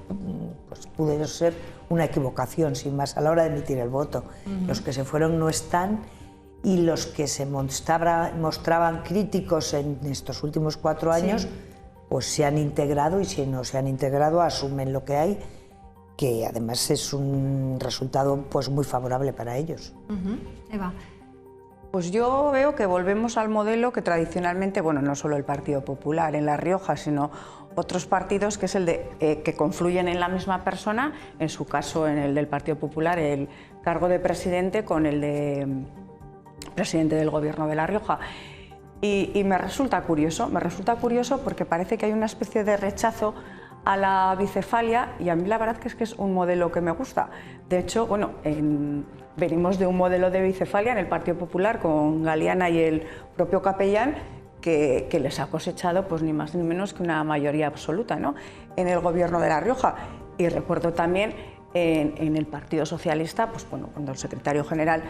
Speaker 11: pues pudo ser una equivocación, sin más, a la hora de emitir el voto. Los que se fueron no están, y los que se mostraban críticos en estos últimos 4 años, pues se han integrado, y si no se han integrado, asumen lo que hay, que además es un resultado pues muy favorable para ellos.
Speaker 1: Eva.
Speaker 12: Pues yo veo que volvemos al modelo que tradicionalmente, bueno, no solo el Partido Popular en La Rioja, sino otros partidos, que es el de que confluyen en la misma persona, en su caso en el del Partido Popular, el cargo de presidente con el de presidente del Gobierno de La Rioja. Y me resulta curioso porque parece que hay una especie de rechazo a la bicefalia, y a mí la verdad que es un modelo que me gusta. De hecho, bueno, venimos de un modelo de bicefalia en el Partido Popular con Galeana y el propio Capellán, que les ha cosechado pues ni más ni menos que una mayoría absoluta, ¿no?, en el Gobierno de La Rioja. Y recuerdo también en el Partido Socialista, pues bueno, cuando el secretario general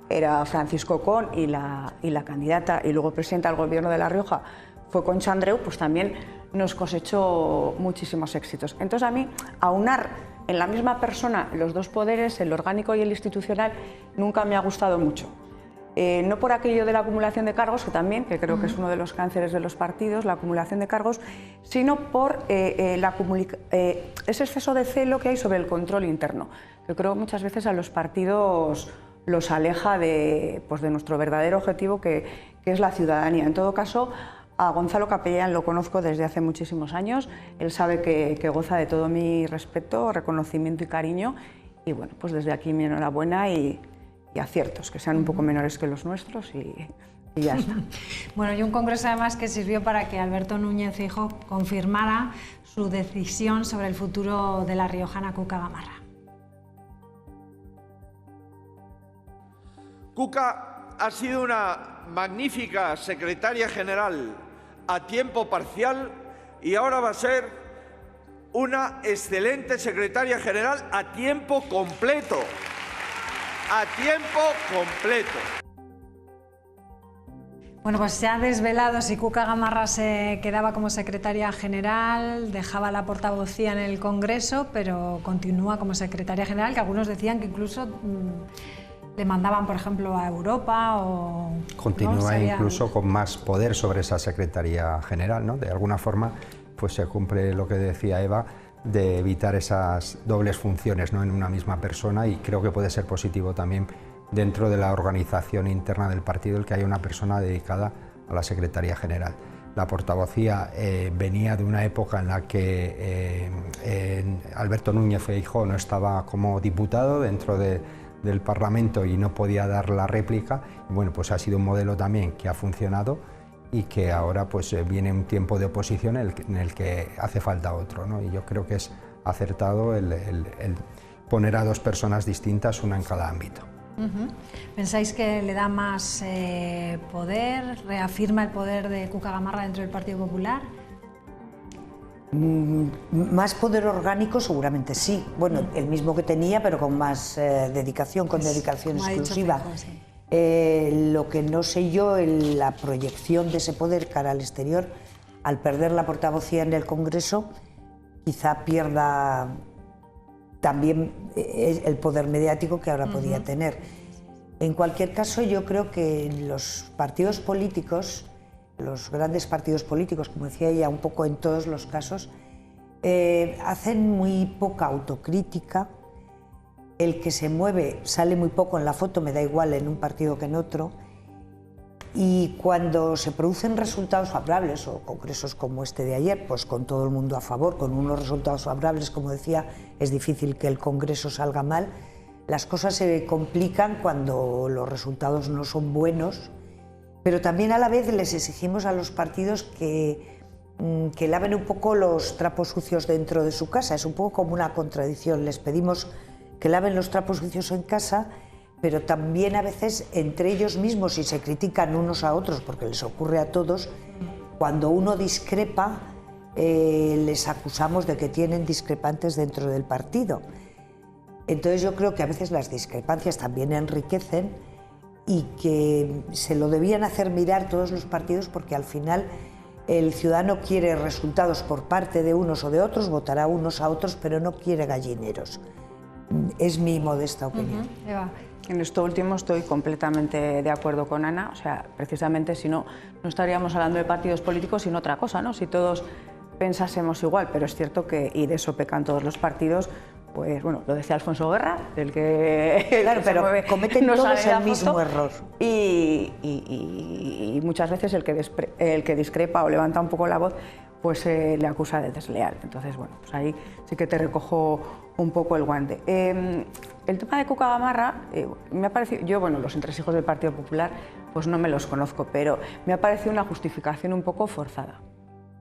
Speaker 12: era Francisco Con y la candidata y luego presidenta del Gobierno de La Rioja fue Concha Andreu, pues también nos cosechó muchísimos éxitos. Entonces a mí, aunar en la misma persona los dos poderes, el orgánico y el institucional, nunca me ha gustado mucho. No por aquello de la acumulación de cargos, que creo que es uno de los cánceres de los partidos, la acumulación de cargos, sino por ese exceso de celo que hay sobre el control interno, que creo que muchas veces a los partidos los aleja de nuestro verdadero objetivo, que es la ciudadanía. En todo caso, a Gonzalo Capellán lo conozco desde hace muchísimos años, él sabe que goza de todo mi respeto, reconocimiento y cariño, y bueno, pues desde aquí mi enhorabuena y aciertos, que sean un poco menores que los nuestros y ya está.
Speaker 1: Bueno, y un congreso además que sirvió para que Alberto Núñez Feijóo confirmara su decisión sobre el futuro de la riojana Cuca Gamarra.
Speaker 16: Cuca ha sido una magnífica secretaria general a tiempo parcial y ahora va a ser una excelente secretaria general a tiempo completo. A tiempo completo.
Speaker 1: Bueno, pues se ha desvelado si Cuca Gamarra se quedaba como secretaria general, dejaba la portavocía en el Congreso, pero continúa como secretaria general, que algunos decían que incluso le mandaban, por ejemplo, a Europa o...
Speaker 13: Continúa,
Speaker 1: ¿no?
Speaker 13: incluso con más poder sobre esa secretaría general, ¿no? De alguna forma, pues se cumple lo que decía Eva, de evitar esas dobles funciones, ¿no? En una misma persona, y creo que puede ser positivo también dentro de la organización interna del partido el que haya una persona dedicada a la Secretaría General. La portavocía venía de una época en la que Alberto Núñez Feijóo no estaba como diputado dentro del Parlamento y no podía dar la réplica. Bueno, pues ha sido un modelo también que ha funcionado y que ahora pues viene un tiempo de oposición en el que hace falta otro, ¿no? Y yo creo que es acertado el poner a dos personas distintas, una en cada ámbito.
Speaker 1: ¿Pensáis que le da más poder, reafirma el poder de Cuca Gamarra dentro del Partido Popular?
Speaker 11: Más poder orgánico seguramente sí, bueno, el mismo que tenía, pero con más dedicación, con dedicación exclusiva. Lo que no sé yo, la proyección de ese poder cara al exterior, al perder la portavocía en el Congreso, quizá pierda también el poder mediático que ahora podía tener. En cualquier caso, yo creo que los partidos políticos, los grandes partidos políticos, como decía ella, un poco en todos los casos, hacen muy poca autocrítica. El que se mueve sale muy poco en la foto, me da igual en un partido que en otro. Y cuando se producen resultados favorables o congresos como este de ayer, pues con todo el mundo a favor, con unos resultados favorables, como decía, es difícil que el congreso salga mal. Las cosas se complican cuando los resultados no son buenos, pero también a la vez les exigimos a los partidos que laven un poco los trapos sucios dentro de su casa. Es un poco como una contradicción, les pedimos que laven los trapos sucios en casa, pero también a veces entre ellos mismos, si se critican unos a otros, porque les ocurre a todos, cuando uno discrepa, les acusamos de que tienen discrepantes dentro del partido. Entonces yo creo que a veces las discrepancias también enriquecen y que se lo debían hacer mirar todos los partidos, porque al final el ciudadano quiere resultados por parte de unos o de otros, votará unos a otros, pero no quiere gallineros. Es mi modesta opinión.
Speaker 1: Eva.
Speaker 12: En esto último estoy completamente de acuerdo con Ana, o sea, precisamente si no, no estaríamos hablando de partidos políticos sino otra cosa, ¿no? Si todos pensásemos igual, pero es cierto que, y de eso pecan todos los partidos, pues bueno, lo decía Alfonso Guerra, el que...
Speaker 11: Claro, pero cometen todos el mismo error.
Speaker 12: Y muchas veces el que discrepa o levanta un poco la voz, pues le acusa de desleal. Entonces, bueno, pues ahí sí que te recojo un poco el guante. El tema de Cuca Gamarra, me ha parecido, yo, bueno, los entresijos del Partido Popular, pues no me los conozco, pero me ha parecido una justificación un poco forzada.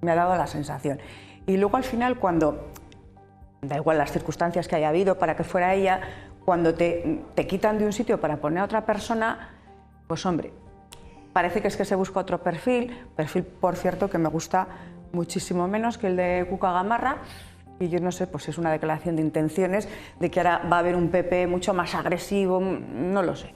Speaker 12: Me ha dado la sensación. Y luego al final, cuando, da igual las circunstancias que haya habido para que fuera ella, cuando te quitan de un sitio para poner a otra persona, pues hombre, parece que es que se busca otro perfil, por cierto que me gusta muchísimo menos que el de Cuca Gamarra, y yo no sé, pues es una declaración de intenciones de que ahora va a haber un PP mucho más agresivo, no lo sé.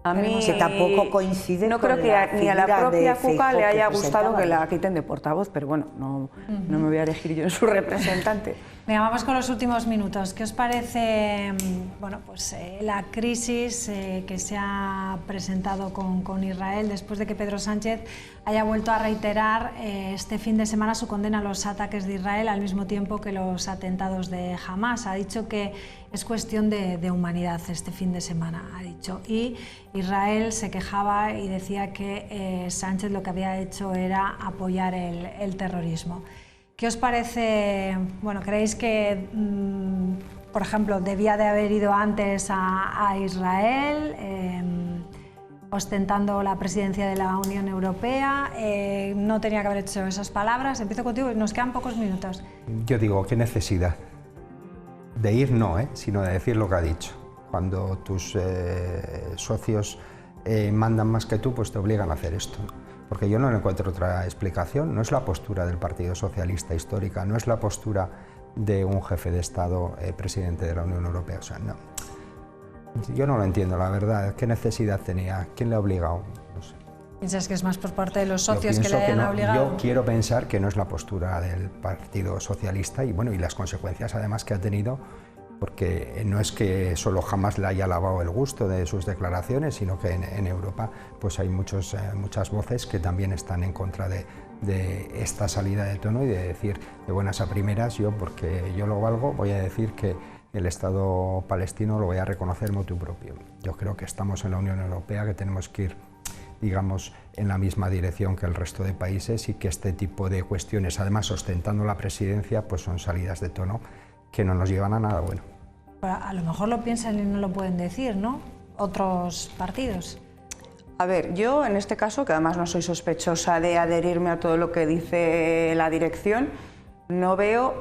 Speaker 12: A mí
Speaker 11: que tampoco coincide
Speaker 12: no
Speaker 11: con
Speaker 12: creo que
Speaker 11: la
Speaker 12: ni a la propia Cuca le haya gustado que
Speaker 11: presentaba.
Speaker 12: la quiten de portavoz, pero bueno, no me voy a elegir yo en su representante.
Speaker 1: Venga, vamos con los últimos minutos. ¿Qué os parece bueno, pues, la crisis que se ha presentado con Israel después de que Pedro Sánchez haya vuelto a reiterar este fin de semana su condena a los ataques de Israel al mismo tiempo que los atentados de Hamás? Ha dicho que es cuestión de humanidad este fin de semana, ha dicho. Y Israel se quejaba y decía que Sánchez lo que había hecho era apoyar el terrorismo. ¿Qué os parece? Bueno, ¿creéis que, por ejemplo, debía de haber ido antes a Israel, ostentando la presidencia de la Unión Europea? ¿No tenía que haber hecho esas palabras? Empiezo contigo, nos quedan pocos minutos.
Speaker 13: Yo digo, ¿qué necesidad? De ir no, sino de decir lo que ha dicho. Cuando tus socios mandan más que tú, pues te obligan a hacer esto. Porque yo no encuentro otra explicación. No es la postura del Partido Socialista histórica, no es la postura de un jefe de Estado presidente de la Unión Europea. O sea, no. Yo no lo entiendo, la verdad. ¿Qué necesidad tenía? ¿Quién le ha obligado? No sé.
Speaker 1: ¿Piensas que es más por parte de los socios que le hayan obligado?
Speaker 13: Yo quiero pensar que no es la postura del Partido Socialista y bueno, y las consecuencias además que ha tenido, porque no es que solo Hamás le haya lavado el gusto de sus declaraciones, sino que en Europa pues hay muchas voces que también están en contra de esta salida de tono y de decir de buenas a primeras, porque yo lo valgo, voy a decir que el Estado palestino lo voy a reconocer motu propio. Yo creo que estamos en la Unión Europea, que tenemos que ir, digamos, en la misma dirección que el resto de países y que este tipo de cuestiones, además ostentando la presidencia, pues son salidas de tono que no nos llevan a nada bueno.
Speaker 1: A lo mejor lo piensan y no lo pueden decir, ¿no? Otros partidos.
Speaker 12: A ver, yo en este caso, que además no soy sospechosa de adherirme a todo lo que dice la dirección, no veo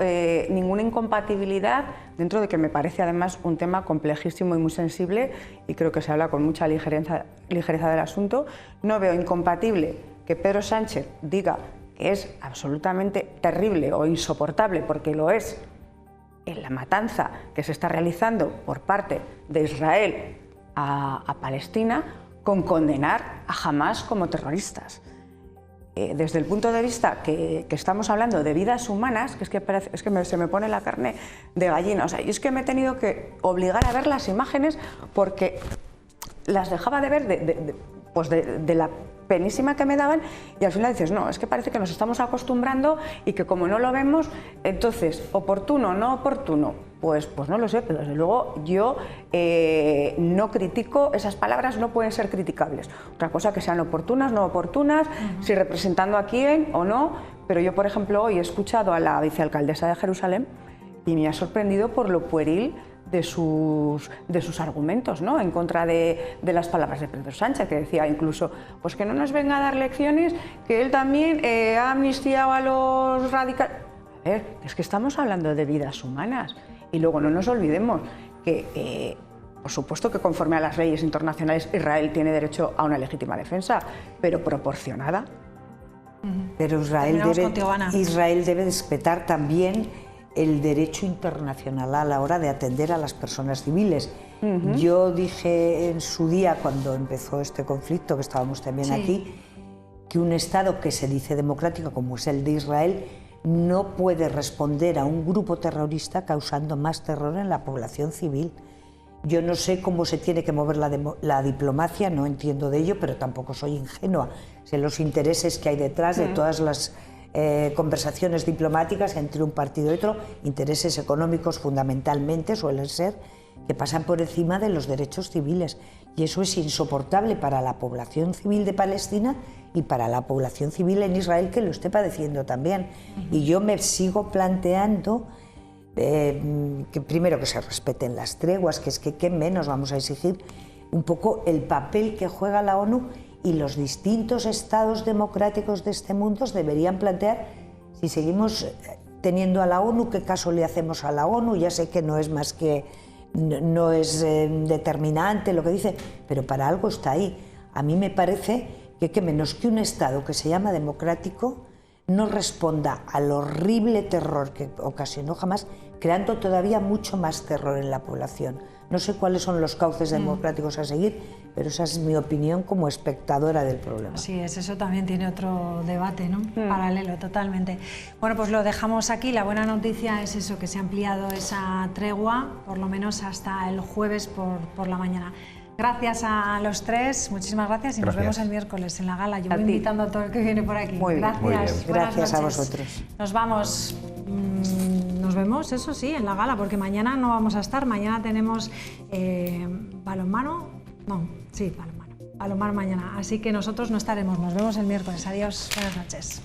Speaker 12: ninguna incompatibilidad dentro de que me parece además un tema complejísimo y muy sensible y creo que se habla con mucha ligereza del asunto. No veo incompatible que Pedro Sánchez diga que es absolutamente terrible o insoportable, porque lo es, en la matanza que se está realizando por parte de Israel a Palestina, con condenar a Hamás como terroristas. Desde el punto de vista que estamos hablando de vidas humanas, que se me pone la carne de gallina. O sea, yo es que me he tenido que obligar a ver las imágenes porque las dejaba de ver de la penísima que me daban y al final dices, no, es que parece que nos estamos acostumbrando y que como no lo vemos, entonces, oportuno, no oportuno, pues no lo sé, pero desde luego yo no critico, esas palabras no pueden ser criticables. Otra cosa que sean oportunas, no oportunas, si representando a quién o no, pero yo, por ejemplo, hoy he escuchado a la vicealcaldesa de Jerusalén y me ha sorprendido por lo pueril de sus argumentos, ¿no? En contra de las palabras de Pedro Sánchez, que decía incluso pues que no nos venga a dar lecciones, que él también ha amnistiado a los radicales. A ver, es que estamos hablando de vidas humanas y luego no nos olvidemos que por supuesto que conforme a las leyes internacionales Israel tiene derecho a una legítima defensa, pero proporcionada.
Speaker 11: Pero Israel debe respetar también el derecho internacional a la hora de atender a las personas civiles. Yo dije en su día, cuando empezó este conflicto, que estábamos también aquí, que un Estado que se dice democrático, como es el de Israel, no puede responder a un grupo terrorista causando más terror en la población civil. Yo no sé cómo se tiene que mover la diplomacia, no entiendo de ello, pero tampoco soy ingenua. Sé los intereses que hay detrás de todas las conversaciones diplomáticas entre un partido y otro, intereses económicos fundamentalmente suelen ser, que pasan por encima de los derechos civiles. Y eso es insoportable para la población civil de Palestina y para la población civil en Israel, que lo esté padeciendo también. Y yo me sigo planteando que primero que se respeten las treguas, que es que qué menos vamos a exigir, un poco el papel que juega la ONU, y los distintos estados democráticos de este mundo deberían plantear, si seguimos teniendo a la ONU, qué caso le hacemos a la ONU. Ya sé que no es más que, no es determinante lo que dice, pero para algo está ahí. A mí me parece que menos que un estado que se llama democrático no responda al horrible terror que ocasionó Hamás, creando todavía mucho más terror en la población. No sé cuáles son los cauces democráticos a seguir, pero esa es mi opinión como espectadora del problema.
Speaker 1: Así es, eso también tiene otro debate, ¿no? Paralelo, totalmente. Bueno, pues lo dejamos aquí. La buena noticia es eso, que se ha ampliado esa tregua, por lo menos hasta el jueves por la mañana. Gracias a los tres, muchísimas gracias y nos vemos el miércoles en la gala. Yo voy invitando a todo el que viene por aquí.
Speaker 11: Muy bien,
Speaker 1: gracias.
Speaker 11: Muy bien. Gracias a
Speaker 1: noches.
Speaker 11: vosotros.
Speaker 1: Nos vamos. Nos vemos, eso sí, en la gala, porque mañana no vamos a estar. Mañana tenemos balonmano. No, sí, balonmano. Balonmano mañana. Así que nosotros no estaremos. Nos vemos el miércoles. Adiós. Buenas noches.